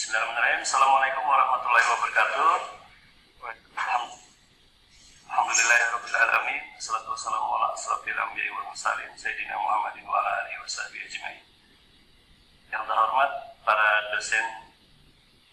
Bismillahirrahmanirrahim. Assalamualaikum warahmatullahi wabarakatuh. Alhamdulillahirabbil alamin. Wassalatu wassalamu ala asrofil anbiya'i wal mursalin sayyidina Muhammadin wa ala alihi washabihi ajmain. Yang terhormat para dosen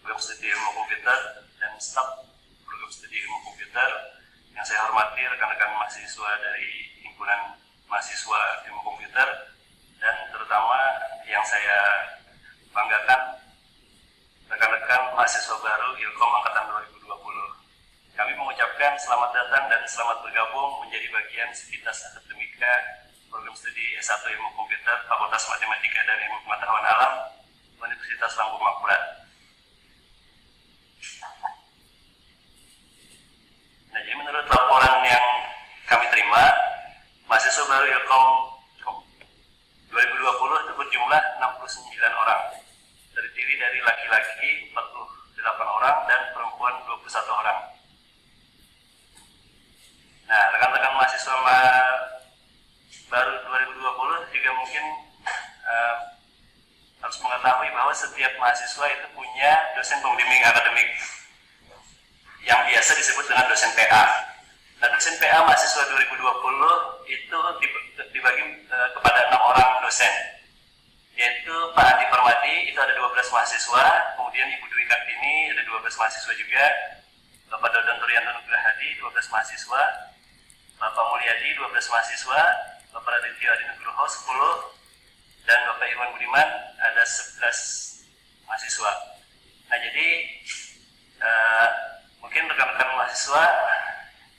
program studi ilmu komputer dan staf program studi ilmu komputer, yang saya hormati rekan-rekan mahasiswa dari himpunan mahasiswa ilmu komputer, dan terutama yang saya banggakan rekan-rekan mahasiswa baru Ilkom Angkatan 2020. Kami mengucapkan selamat datang dan selamat bergabung menjadi bagian Sivitas Akademika Program Studi S1 Ilmu Komputer Fakultas Matematika dan Ilmu Pengetahuan Alam Universitas Lampung Mangkurat. Nah, jadi menurut laporan yang kami terima, mahasiswa baru Ilkom 2020 itu berjumlah 69 orang. Terdiri dari laki-laki 48 orang dan perempuan 21 orang. Nah, rekan-rekan mahasiswa baru 2020 juga mungkin harus mengetahui bahwa setiap mahasiswa itu punya dosen pembimbing akademik yang biasa disebut dengan dosen PA. Nah, dosen PA mahasiswa 2020 itu dibagi kepada 6 orang dosen, yaitu Pak Andi Permadi, itu ada 12 mahasiswa, kemudian Ibu Dwi Kartini ada 12 mahasiswa juga, Bapak Dodon Turyanto Nugrahadi 12 mahasiswa, Bapak Mulyadi 12 mahasiswa, Bapak Radityo Adi Nugroho 10, dan Bapak Irwan Budiman ada 11 mahasiswa. Nah, jadi mungkin rekan-rekan mahasiswa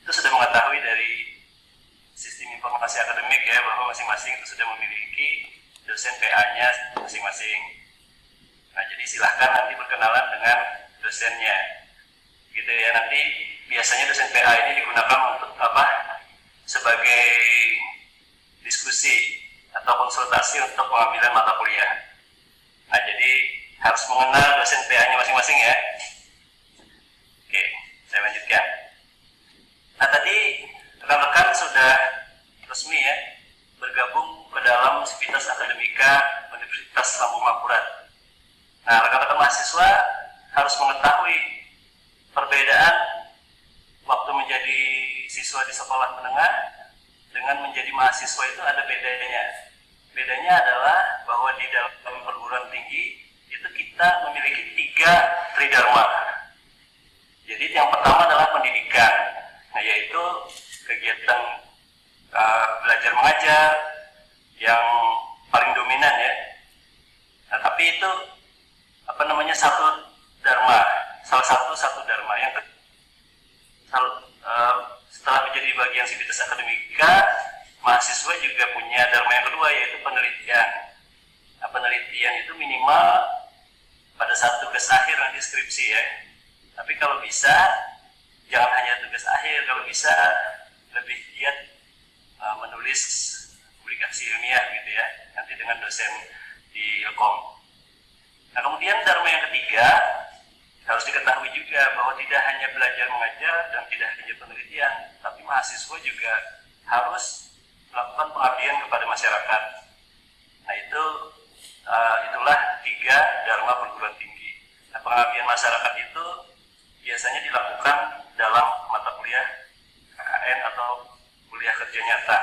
itu sudah mengetahui dari sistem informasi akademik ya, bahwa masing-masing itu sudah memiliki dosen PA-nya masing-masing. Nah, jadi silahkan nanti berkenalan dengan dosennya, gitu ya. Nanti biasanya dosen PA ini digunakan untuk apa? Sebagai diskusi atau konsultasi untuk pengambilan mata kuliah. Nah, jadi harus mengenal dosen PA-nya masing-masing ya. Oke, saya lanjutkan. Nah, tadi rekan-rekan sudah resmi ya bergabung ke dalam Sivitas Akademika Universitas Lampung Mangkurat. Nah, rekan-rekan mahasiswa harus mengetahui perbedaan waktu menjadi siswa di sekolah menengah dengan menjadi mahasiswa itu ada bedanya. Bedanya adalah bahwa di dalam perguruan tinggi itu kita memiliki 3 tridharma. Jadi yang pertama adalah pendidikan, nah, yaitu kegiatan belajar mengajar yang paling dominan ya. Nah, tapi itu satu dharma, salah satu dharma yang setelah menjadi bagian Sivitas Akademika, mahasiswa juga punya dharma yang kedua, yaitu penelitian. Nah, penelitian itu minimal pada saat tugas akhir nanti skripsi ya. Tapi kalau bisa jangan hanya tugas akhir, kalau bisa lebih giat menulis publikasi ilmiah gitu ya, nanti dengan dosen di Ilkom. Nah, kemudian dharma yang ketiga harus diketahui juga bahwa tidak hanya belajar mengajar dan tidak hanya penelitian, tapi mahasiswa juga harus melakukan pengabdian kepada masyarakat. Nah, itulah 3 dharma perguruan tinggi. Nah, pengabdian masyarakat itu biasanya dilakukan dalam mata kuliah KKN atau kuliah kerja nyata.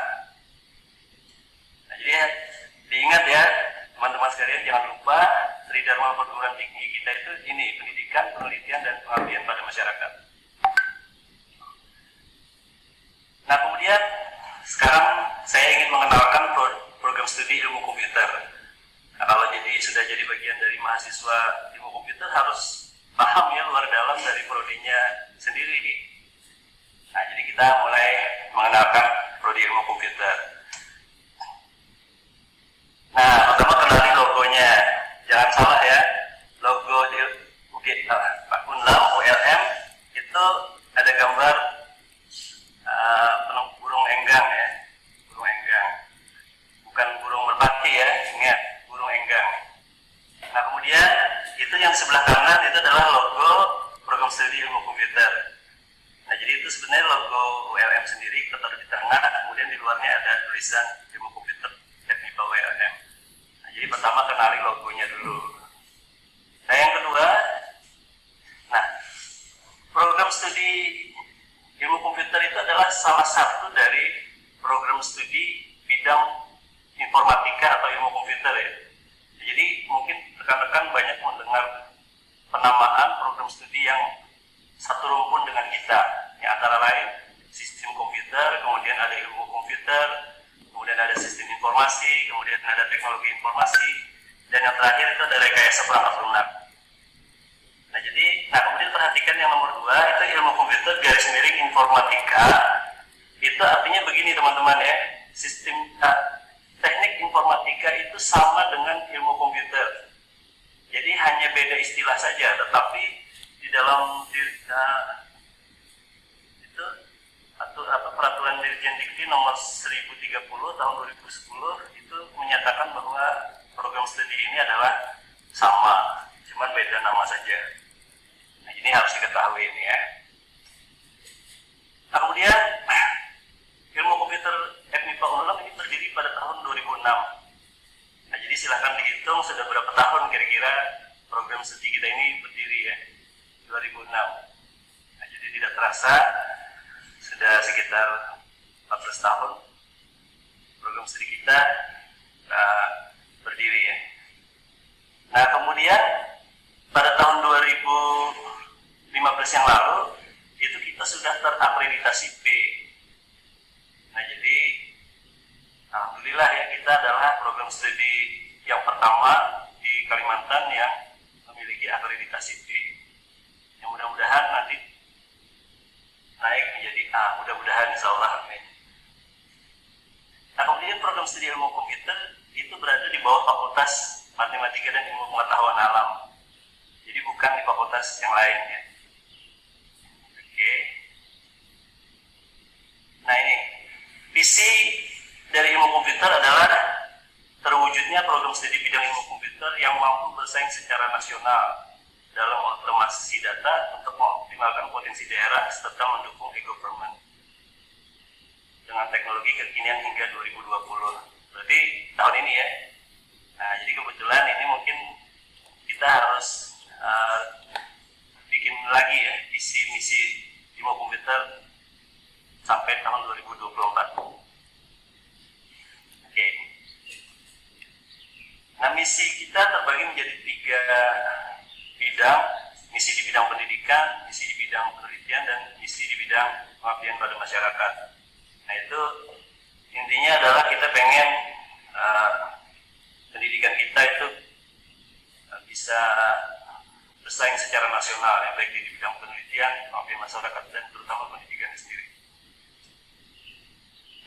Nah, jadi diingat ya teman-teman sekalian, jangan lupa tridharma perguruan tinggi kita itu ini: pendidikan, penelitian, dan pengabdian pada masyarakat. Nah, kemudian sekarang saya ingin mengenalkan program studi ilmu komputer. Nah, kalau sudah jadi bagian dari mahasiswa ilmu komputer harus paham ya luar dalam dari prodinya sendiri. Nah, jadi kita mulai mengenalkan prodi ilmu komputer. Nah, pertama kenali logonya. Jangan salah ya, logo di Unlam ULM itu ada gambar burung enggang ya, burung enggang, bukan burung merpati ya, ingat, burung enggang. Nah, kemudian itu yang sebelah kanan itu adalah logo program studi ilmu komputer. Nah, jadi itu sebenarnya logo ULM sendiri, kita taruh di tengah, kemudian di luarnya ada tulisan ilmu komputer teknik ULM. Nah, jadi pertama kenali logonya dulu. Nah, yang kedua salah satu dari program studi bidang informatika atau ilmu komputer ya. Jadi mungkin rekan-rekan banyak mendengar penamaan program studi yang satu rumpun dengan kita, yang antara lain sistem komputer, kemudian ada ilmu komputer, kemudian ada sistem informasi, kemudian ada teknologi informasi, dan yang terakhir itu ada rekayasa perangkat lunak. Nah kemudian perhatikan yang nomor 2, itu ilmu komputer garis miring informatika. Itu artinya begini teman-teman ya, sistem teknik informatika itu sama dengan ilmu komputer. Jadi hanya beda istilah saja, tetapi di dalam itu atau peraturan Dirjen Dikti nomor 1030 tahun 2010 itu menyatakan bahwa program studi ini adalah sama, cuman beda nama saja. Nah ini harus diketahui ini ya. Nah kemudian ilmu komputer FMIPA Unlam ini berdiri pada tahun 2006. Nah jadi silahkan dihitung sudah berapa tahun kira-kira program studi kita ini berdiri ya, 2006. Nah jadi tidak terasa sudah sekitar 14 tahun program studi kita berdiri ya. Nah kemudian pada tahun 2015 yang lalu itu kita sudah terakreditasi B. Nah jadi alhamdulillah ya, kita adalah program studi yang pertama di Kalimantan yang memiliki akreditasi B. Yang mudah-mudahan nanti naik menjadi A, mudah-mudahan insya Allah. Amin. Nah kemudian program studi ilmu komputer itu berada di bawah Fakultas Matematika dan Ilmu Pengetahuan Alam. Jadi bukan di fakultas yang lain ya. Oke. Nah ini visi dari ilmu komputer adalah terwujudnya program studi bidang ilmu komputer yang mampu bersaing secara nasional dalam otomasi data untuk mengoptimalkan potensi daerah serta mendukung e-government dengan teknologi kekinian hingga 2020. Berarti tahun ini ya. Nah jadi kebetulan ini mungkin kita harus bikin lagi ya visi misi ilmu komputer sampai tahun 2024. Oke. Nah misi kita terbagi menjadi 3 bidang, misi di bidang pendidikan, misi di bidang penelitian, dan misi di bidang pengabdian pada masyarakat. Nah itu intinya adalah kita pengen pendidikan kita itu bisa bersaing secara nasional ya, baik di bidang penelitian, pengabdian masyarakat, dan terutama pendidikan sendiri.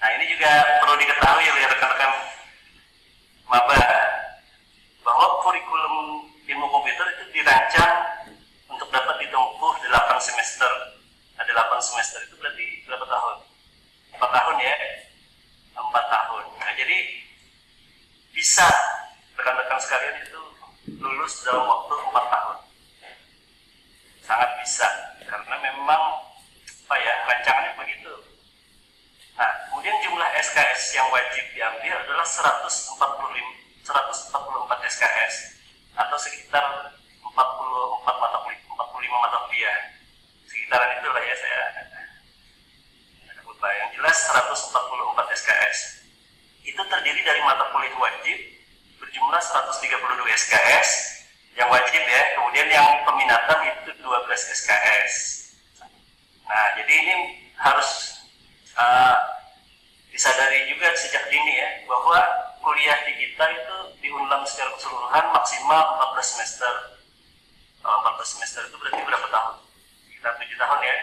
Nah ini juga perlu diketahui oleh rekan-rekan maba bahwa kurikulum ilmu komputer itu dirancang untuk dapat ditempuh 8 semester. Nah 8 semester itu berarti berapa tahun? 4 tahun ya? 4 tahun. Nah jadi bisa rekan-rekan sekalian itu lulus dalam waktu 4 tahun. Sangat bisa, karena memang rancangannya begitu. Nah, kemudian jumlah SKS yang wajib diambil adalah 144 SKS atau sekitar 45 mata kuliah. Sekitaran itulah ya, saya lupa. Yang jelas 144 SKS. Itu terdiri dari mata kuliah wajib berjumlah 132 SKS yang wajib ya, kemudian yang peminatan itu 12 SKS. Nah, jadi ini harus disadari juga sejak dini ya, bahwa kuliah di kita itu di Unlam secara keseluruhan maksimal 14 semester. Kalau 14 semester itu berarti berapa tahun? Sekitar 7 tahun ya.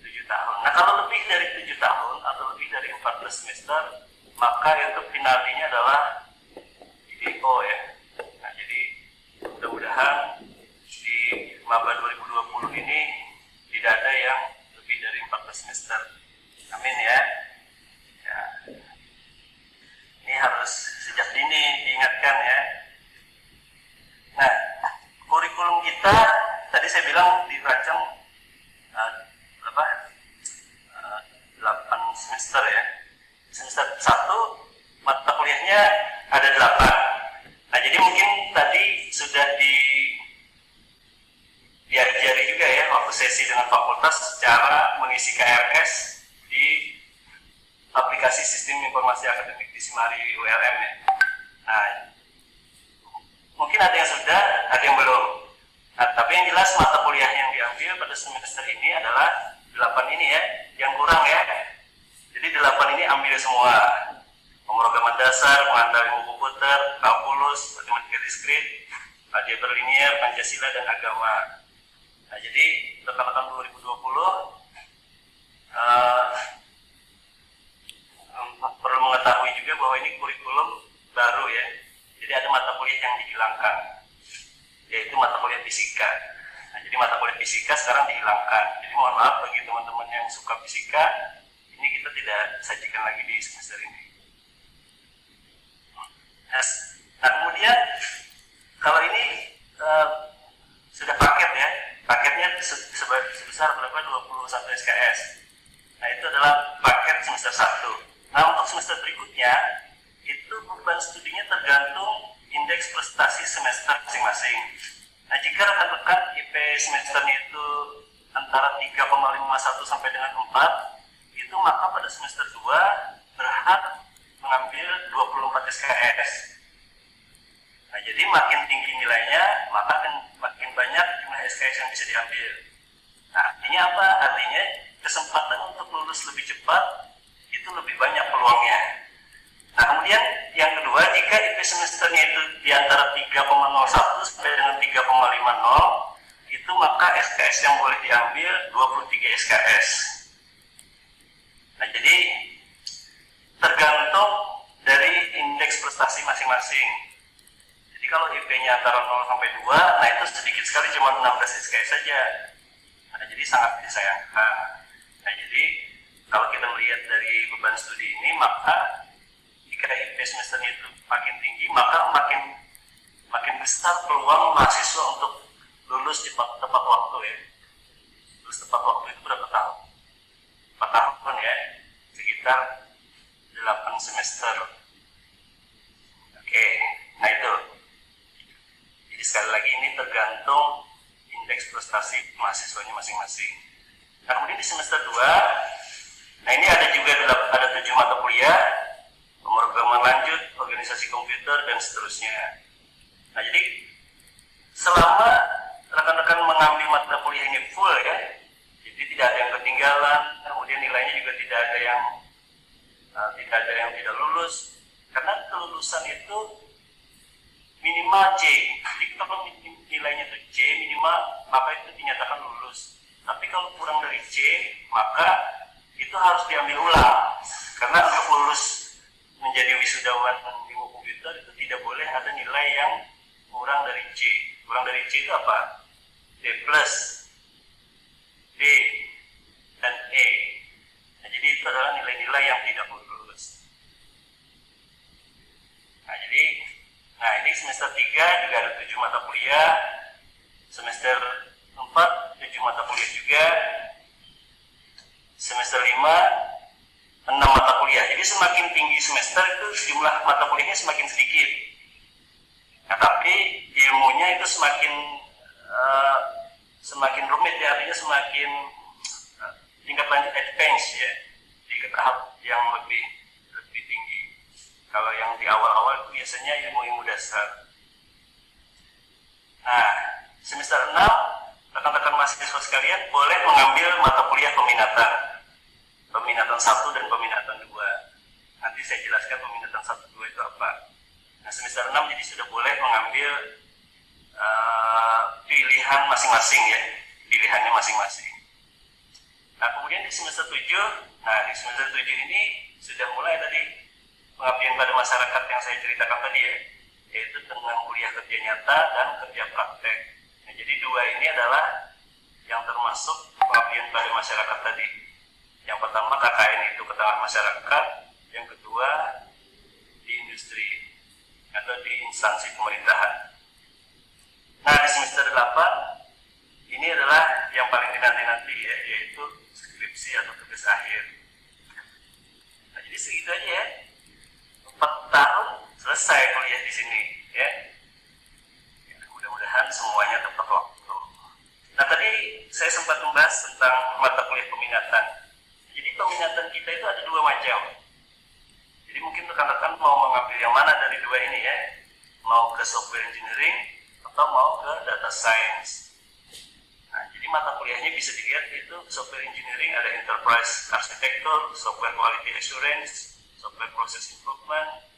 7 tahun. Nah, kalau lebih dari 7 tahun atau lebih dari 14 semester, maka itu penaltinya adalah IDO ya. Nah, jadi mudah-mudahan di Maba 2020 ini tidak ada yang lebih dari 14 semester. Amin ya. Ini harus sejak dini diingatkan ya. Nah, kurikulum kita tadi saya bilang dirancang 8 semester ya. Semester 1 mata kuliahnya ada 8. Nah, jadi mungkin tadi sudah diajari juga ya waktu sesi dengan fakultas cara mengisi KRS di aplikasi sistem informasi akademik di Simari ULM ya. Nah, mungkin ada yang sudah, ada yang belum. Nah, tapi yang jelas mata kuliah yang diambil pada semester ini adalah 8 ini ya, yang kurang ya. Jadi 8 ini ambil semua. Pemrograman dasar, pengantar ilmu komputer, kalkulus, matematika diskrit, aljabar linier, Pancasila dan agama. Nah, jadi rekan-rekan 2020 perlu mengetahui juga bahwa ini kurikulum baru ya. Jadi ada mata kuliah yang dihilangkan, yaitu mata kuliah fisika. Nah, jadi mata kuliah fisika sekarang dihilangkan. Jadi mohon maaf bagi teman-teman yang suka fisika, ini kita tidak sajikan lagi di semester ini. Nah, kemudian kalau ini sudah paket ya, paketnya sebesar berapa? 21 SKS. Nah, itu adalah paket semester 1. Nah, untuk semester berikutnya itu beban studinya tergantung indeks prestasi semester masing-masing. Nah, jika rekan-rekan IP semesternya itu antara 3,51 sampai dengan 4, itu maka pada semester 2 berhak mengambil 24 SKS. Nah, jadi makin tinggi nilainya, maka makin banyak jumlah SKS yang bisa diambil. Nah, artinya apa? Artinya kesempatan untuk lulus lebih cepat itu lebih banyak peluangnya. Nah, kemudian yang kedua, jika IP semesternya itu di antara 3,01 sampai dengan 3,50, itu maka SKS yang boleh diambil 23 SKS. Nah, jadi tergantung dari indeks prestasi masing-masing. Jadi kalau IP-nya antara 0 sampai 2, nah itu sedikit sekali, cuma 16 SKS saja. Nah, jadi sangat disayangkan. Nah, jadi kalau kita melihat dari beban studi ini, maka jika IP semesternya itu makin tinggi, maka makin besar peluang mahasiswa untuk lulus tepat waktu ya. Lulus tepat waktu itu berapa tahun? 4 tahun ya, sekitar 8 semester. Oke, nah itu. Jadi sekali lagi ini tergantung indeks prestasi mahasiswanya masing-masing. Nah, kemudian di semester 2, nah ini ada juga ada 7 mata kuliah, pemrograman lanjut, organisasi komputer, dan seterusnya. Nah, jadi selama rekan-rekan mengambil mata kuliah ini full ya, jadi tidak ada yang ketinggalan, kemudian nilainya juga tidak ada yang tidak lulus, karena kelulusan itu minimal C. Jadi kalau nilainya itu C minimal, maka itu dinyatakan lulus. Tapi kalau kurang dari C, maka itu harus diambil ulang, karena untuk lulus menjadi wisudawan ilmu komputer itu tidak boleh ada nilai yang kurang dari C. Kurang dari C itu apa? D plus, D, dan E. Nah, jadi itu adalah nilai-nilai yang tidak lulus. Nah, ini semester 3 juga ada 7 mata kuliah, semester 4 7 mata kuliah juga, semester 5 6 mata kuliah. Jadi semakin tinggi semester itu jumlah mata kuliahnya semakin sedikit. Nah, tapi ilmunya itu semakin rumit ya, artinya semakin tingkat lanjut advance ya, di tahap yang lebih tinggi. Kalau yang di awal-awal itu biasanya ilmu-ilmu dasar. Nah, semester 6 rekan-rekan mahasiswa sekalian boleh mengambil mata kuliah peminatan 1 dan peminatan 2. Nanti saya jelaskan peminatan 1 2 itu apa. Nah, semester 6 jadi sudah boleh mengambil pilihan masing-masing ya, pilihannya masing-masing. Nah, kemudian di semester 7 ini sudah mulai tadi pengabdian pada masyarakat yang saya ceritakan tadi ya, yaitu dengan kuliah kerja nyata dan kerja praktek. Nah, jadi 2 ini adalah yang termasuk pengabdian pada masyarakat tadi. Yang pertama KKN itu ke tengah masyarakat, yang kedua di industri atau di instansi pemerintahan. Nah, di semester 8 ini adalah yang paling dinanti-nanti ya, yaitu skripsi atau tugas akhir. Nah, jadi segitu aja ya. 4 tahun selesai kuliah di sini ya. Mudah-mudahan semuanya tepat waktu. Nah, tadi saya sempat membahas tentang mata kuliah peminatan. Jadi peminatan kita itu ada 2 macam. Jadi mungkin rekan-rekan mau mengambil yang mana dari dua ini ya, mau ke software engineering atau mau ke data science. Nah, jadi mata kuliahnya bisa dilihat itu software engineering ada enterprise architecture, software quality assurance, software process improvement,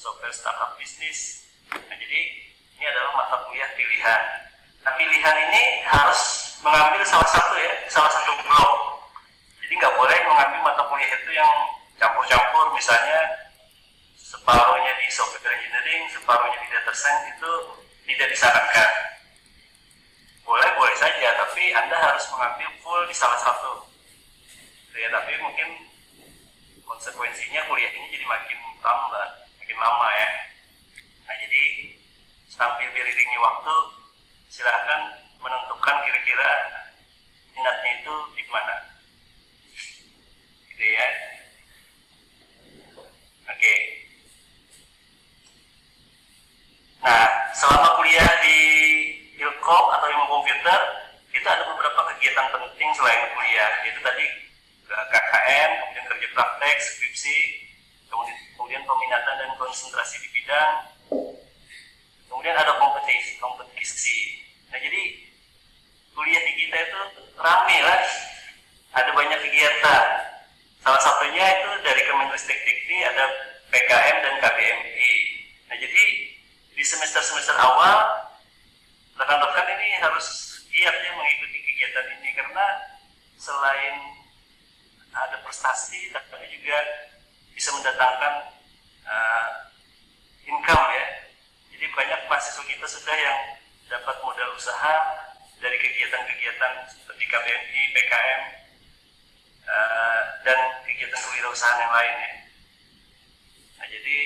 software startup business. Nah, jadi ini adalah mata kuliah pilihan. Nah, pilihan ini harus mengambil salah satu blok. Jadi nggak boleh mengambil mata kuliah itu yang campur-campur, misalnya separuhnya di software engineering, separuhnya di data science, itu tidak disarankan. Boleh saja, tapi Anda harus mengambil full di salah satu. Ya, tapi mungkin konsekuensinya kuliah ini jadi makin lama ya. Nah, jadi sambil beriringi waktu, silahkan menentukan kira-kira minatnya itu di mana. Gitu ya. Oke. Nah, selama kuliah di Ilkom atau ilmu komputer, kita ada beberapa kegiatan penting selain kuliah. Itu tadi KKN, kemudian kerja praktek, skripsi, kemudian peminatan dan konsentrasi di bidang, kemudian ada kompetisi. Nah, jadi kuliah di kita itu rame lah, ada banyak kegiatan. Salah satunya itu dari Kemenristek-Dikti ada PKM dan KBMI. Nah, jadi di semester-semester awal rekan-rekan ini harus giat ya mengikuti kegiatan ini, karena selain ada prestasi tapi juga bisa mendatangkan income ya. Jadi banyak mahasiswa kita sudah yang dapat modal usaha dari kegiatan-kegiatan seperti KBMI, PKM, dan kegiatan kewirausahaan yang lain ya. Nah, jadi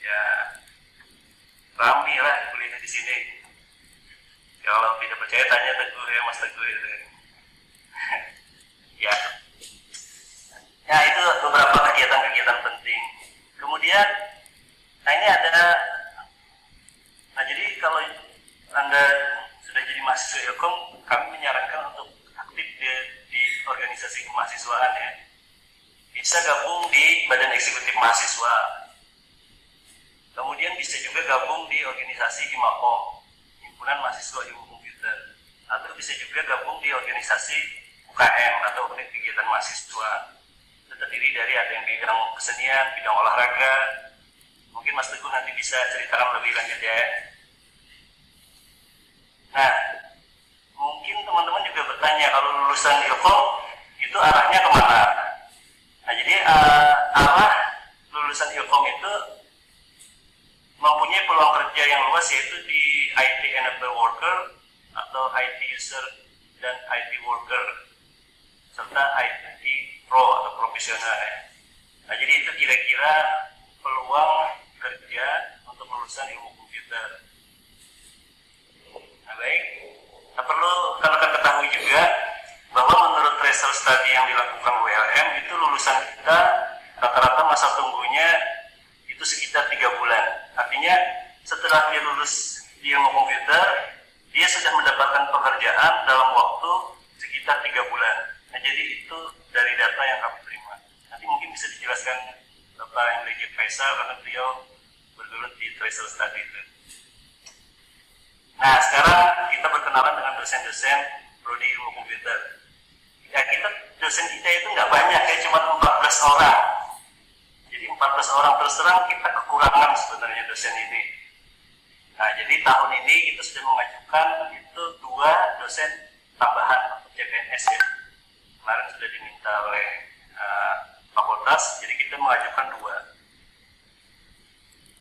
ya ramai lah kuliah di sini. Kalau tidak percaya tanya Teguh ya, Mas Teguh itu. Ya. Ya, itu beberapa kegiatan-kegiatan penting. Kemudian, nah ini ada, nah jadi kalau Anda sudah jadi mahasiswa Ilkom, kami menyarankan untuk aktif di organisasi kemahasiswaan ya. Bisa gabung di Badan Eksekutif Mahasiswa. Kemudian bisa juga gabung di organisasi HIMAKOM, Himpunan Mahasiswa Ilmu Komputer. Atau bisa juga gabung di organisasi UKM atau unit kegiatan mahasiswa. Itu terdiri dari ada yang bidang kesenian, bidang olahraga. Mungkin Mas Teguh nanti bisa ceritakan lebih lanjut ya. Nah, mungkin teman-teman juga bertanya, kalau lulusan Ilkom itu arahnya kemana? Nah, jadi arah lulusan Ilkom itu mempunyai peluang kerja yang luas, yaitu di IT Enabler Worker atau IT User dan IT Worker, serta IT Pro atau profesional ya. Nah, jadi itu kira-kira peluang kerja untuk lulusan ilmu komputer. Nah, baik. Nah, perlu kalian ketahui juga bahwa menurut result study yang dilakukan WLM itu lulusan kita rata-rata masa tunggunya itu sekitar 3 bulan. Artinya setelah dia lulus di ilmu komputer, dia sudah mendapatkan pekerjaan dalam waktu sekitar 3 bulan. Nah, jadi itu dari data yang kami terima. Nanti mungkin bisa dijelaskan Bapak Enrique Faisal karena beliau bergelut di result study itu. Nah, sekarang kita berkenalan dengan dosen-dosen prodi ilmu komputer. Ya, dosen kita itu nggak banyak ya, cuma 14 orang. Jadi 14 orang, terus terang kita kekurangan sebenarnya dosen ini. Nah, jadi tahun ini kita sudah mengajukan itu 2 dosen tambahan atau CPNS ya. Kemarin sudah diminta oleh fakultas, jadi kita mengajukan 2.